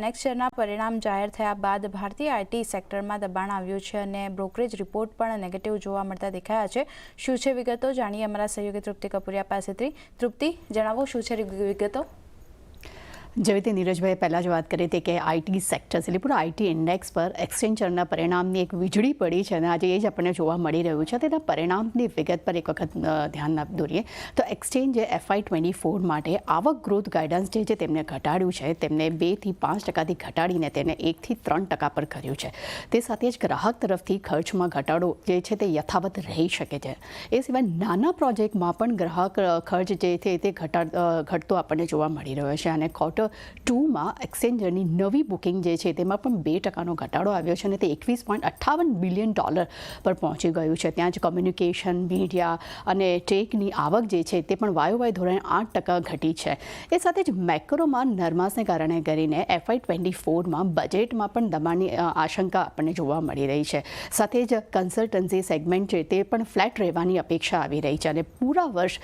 Next યરના પરિણામ જાહેર થયા બાદ ભારતીય આઈટી સેક્ટરમાં દબાણ આવ્યું છે અને બ્રોકરેજ રિપોર્ટ પણ નેગેટિવ જોવા મળતા દેખાયા છે. શું છે વિગતો જાણીએ અમારા સહયોગી તૃપ્તિ કપૂરિયા પાસેથી. તૃપ્તિ, જણાવો શું છે વિગતો? જેવી રીતે નીરજભાઈએ પહેલાં જ વાત કરી હતી કે આઈટી સેક્ટર એટલે પૂરા આઈટી ઇન્ડેક્સ પર એક્સચેન્જરના પરિણામની એક વીજળી પડી છે અને આજે એ જ આપણને જોવા મળી રહ્યું છે. તેના પરિણામની વિગત પર એક વખત ધ્યાન દોરીએ તો એક્સચેન્જે FY24 માટે આવક ગ્રોથ ગાઈડન્સ જે છે તેમને ઘટાડ્યું છે. તેમને 2 થી 5% ઘટાડીને તેને 1 થી 3% પર કર્યું છે. તે સાથે જ ગ્રાહક તરફથી ખર્ચમાં ઘટાડો જે છે તે યથાવત રહી શકે છે. એ સિવાય નાના પ્રોજેક્ટમાં પણ ગ્રાહક ખર્ચ જે છે તે ઘટતો આપણને જોવા મળી રહ્યો છે અને Q2માં એક્સચેન્જરની નવી બુકિંગ જે છે તેમાં પણ 2% ઘટાડો આવ્યો છે અને તે $21.58 બિલિયન પર પહોંચી ગયું છે. ત્યાં જ કોમ્યુનિકેશન, મીડિયા અને ટેકની આવક જે છે તે પણ YOY ધોરણે 8% ઘટી છે. એ સાથે જ મેક્રોમાં નરમાશને કારણે કરીને FY24માં બજેટમાં પણ દબાણની આશંકા આપણને જોવા મળી રહી છે. સાથે જ કન્સલ્ટન્સી સેગમેન્ટ છે તે પણ ફ્લેટ રહેવાની અપેક્ષા આવી રહી છે અને પૂરા વર્ષ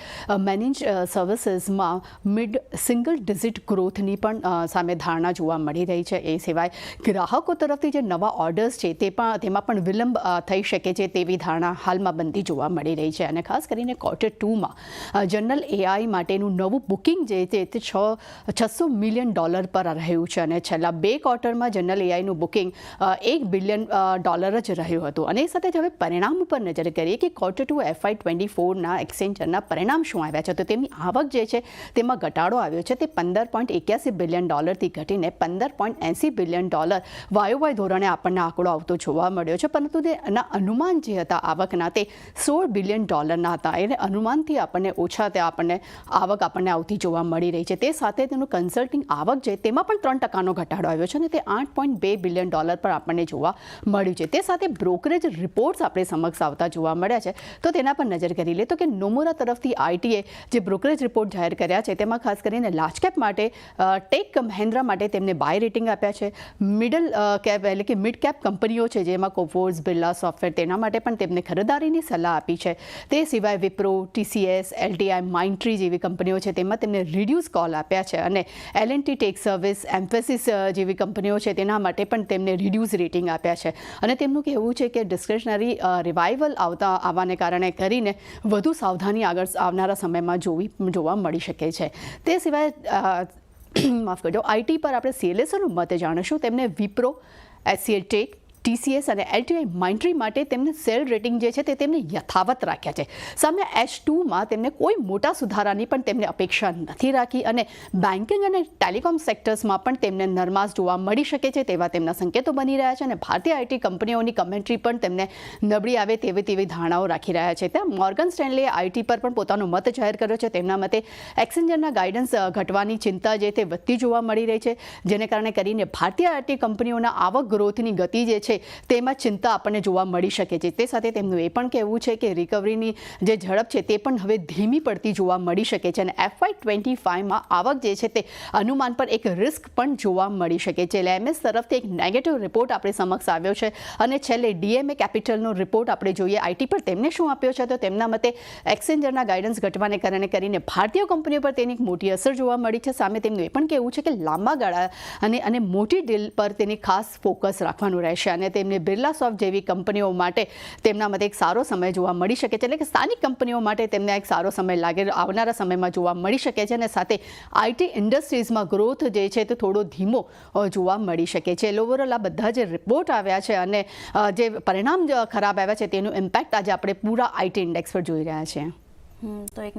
મેનેજ સર્વિસીસમાં મિડ સિંગલ ડિજિટ ગ્રોથની પણ સામે ધારણા જોવા મળી રહી છે. એ સિવાય ગ્રાહકો તરફથી જે નવા ઓર્ડર્સ છે તેમાં પણ વિલંબ થઈ શકે છે તેવી ધારણા હાલમાં બનતી જોવા મળી રહી છે અને ખાસ કરીને Q2માં જનરલ AI માટેનું નવું બુકિંગ જે છે તે $600 મિલિયન પર રહ્યું છે અને છેલ્લા 2 ક્વાર્ટરમાં જનરલ AIનું બુકિંગ $1 બિલિયન જ રહ્યું હતું. અને એ સાથે જ હવે પરિણામ ઉપર નજર કરીએ કે Q2 FY24ના એક્સચેન્જરના પરિણામ શું આવ્યા છે તો તેમની આવક જે છે તેમાં ઘટાડો આવ્યો છે. તે $15.81 બિલિયન થી ઘટીને $15.80 બિલિયન YOY ધોરણે આપણને આંકડો આવતો જોવા મળ્યો છે. પરંતુ તેના અનુમાન જે હતા આવકના તે $16 બિલિયન હતા. એને અનુમાનથી આપણને ઓછા તે આપણને આવક આપણને આવતી જોવા મળી રહી છે. તે સાથે તેનું કન્સલ્ટિંગ આવક છે તેમાં પણ 3%નો ઘટાડો આવ્યો છે અને તે $8.2 બિલિયન પર આપણને જોવા મળ્યું છે. તે સાથે બ્રોકરેજ રિપોર્ટ્સ આપણે સમક્ષ આવતા જોવા મળ્યા છે તો તેના પર નજર કરી લે તો કે નોમુરા તરફથી આઈટીએ જે બ્રોકરેજ રિપોર્ટ જાહેર કર્યા છે તેમાં ખાસ કરીને લાર્જ કેપ માટે ટેક મહિન્દ્રા માટે તેમને બાય રેટિંગ આપ્યા છે. મિડલ કેપ એટલે કે મિડ કેપ કંપનીઓ છે જેમાં કોફોર્સ, બિરલા સોફ્ટવેર તેના માટે પણ તેમને ખરીદારીની સલાહ આપી છે. તે સિવાય વિપ્રો, TCS, LTI, માઇન્ડટ્રી જેવી કંપનીઓ છે તેમાં તેમને રિડ્યુસ કોલ આપ્યા છે અને L&T ટેક સર્વિસ, એમ્ફેસિસ જેવી કંપનીઓ છે તેના માટે પણ તેમને રિડ્યુસ રેટિંગ આપ્યા છે અને તેમનું કહેવું છે કે ડિસ્ક્રિશનરી રિવાઇવલ આવવાને કારણે કરીને વધુ સાવધાની આગળ આવનારા સમયમાં જોવા મળી શકે છે. તે સિવાય માફ કરજો આઈટી પર આપણે CLSOનું મત જાણીશું. તેમને વિપ્રો, HCL ટેક, TCS અને LTI માઇન્ડટ્રી માટે તેમને સેલ રેટિંગ જે છે તે તેમને યથાવત રાખ્યા છે. સામે H2માં તેમને કોઈ મોટા સુધારાની પણ તેમને અપેક્ષા નથી રાખી અને બેન્કિંગ અને ટેલિકોમ સેક્ટર્સમાં પણ તેમને નરમાશ જોવા મળી શકે છે તેવા તેમના સંકેતો બની રહ્યા છે અને ભારતીય આઈટી કંપનીઓની કમેન્ટ્રી પણ તેમને નબળી આવે તેવી ધારણાઓ રાખી રહ્યા છે. ત્યાં મોર્ગન સ્ટેનલીએ આઈટી પર પણ પોતાનો મત જાહેર કર્યો છે. તેમના મતે એક્સચેન્જરના ગાઈડન્સ ઘટવાની ચિંતા જે તે વધતી જોવા મળી રહી છે જેને કારણે કરીને ભારતીય આઈટી કંપનીઓના આવક ગ્રોથની ગતિ જે છે તેમાં ચિંતા આપણને જોવા મળી શકે છે. તે સાથે તેમનું એ પણ કહેવું છે કે રિકવરીની જે ઝડપ છે તે પણ હવે ધીમી પડતી જોવા મળી શકે છે અને FY25માં આવક જે છે તે અનુમાન પર એક રિસ્ક પણ જોવા મળી શકે છે. એટલે MS તરફથી એક નેગેટિવ રિપોર્ટ આપણે સમક્ષ આવ્યો છે અને છેલ્લે DMA કેપિટલનો રિપોર્ટ આપણે જોઈએ આઈટી પર તેમને શું આપ્યો છે તો તેમના મતે એક્સચેન્જરના ગાઈડન્સ ઘટવાને કારણે કરીને ભારતીય કંપનીઓ પર તેની એક મોટી અસર જોવા મળી છે. સામે તેમનું એ પણ કહેવું છે કે લાંબા ગાળા અને મોટી ડીલ પર તેની ખાસ ફોકસ રાખવાનું રહેશે અને તેમને બિરલા સોફ્ટ જેવી કંપનીઓ માટે તેમના મતે એક સારો સમય જોવા મળી શકે છે. એટલે કે સ્થાનિક કંપનીઓ માટે તેમને એક સારો સમય લાગે આવનારા સમયમાં જોવા મળી શકે છે અને સાથે આઈટી ઇન્ડસ્ટ્રીઝમાં ગ્રોથ જે છે તે થોડો ધીમો જોવા મળી શકે છે. ઓવરઓલ આ બધા જે રિપોર્ટ આવ્યા છે અને જે પરિણામ ખરાબ આવ્યા છે તેનું ઇમ્પેક્ટ આજે આપણે પૂરા આઈટી ઇન્ડેક્સ પર જોઈ રહ્યા છીએ. તો એક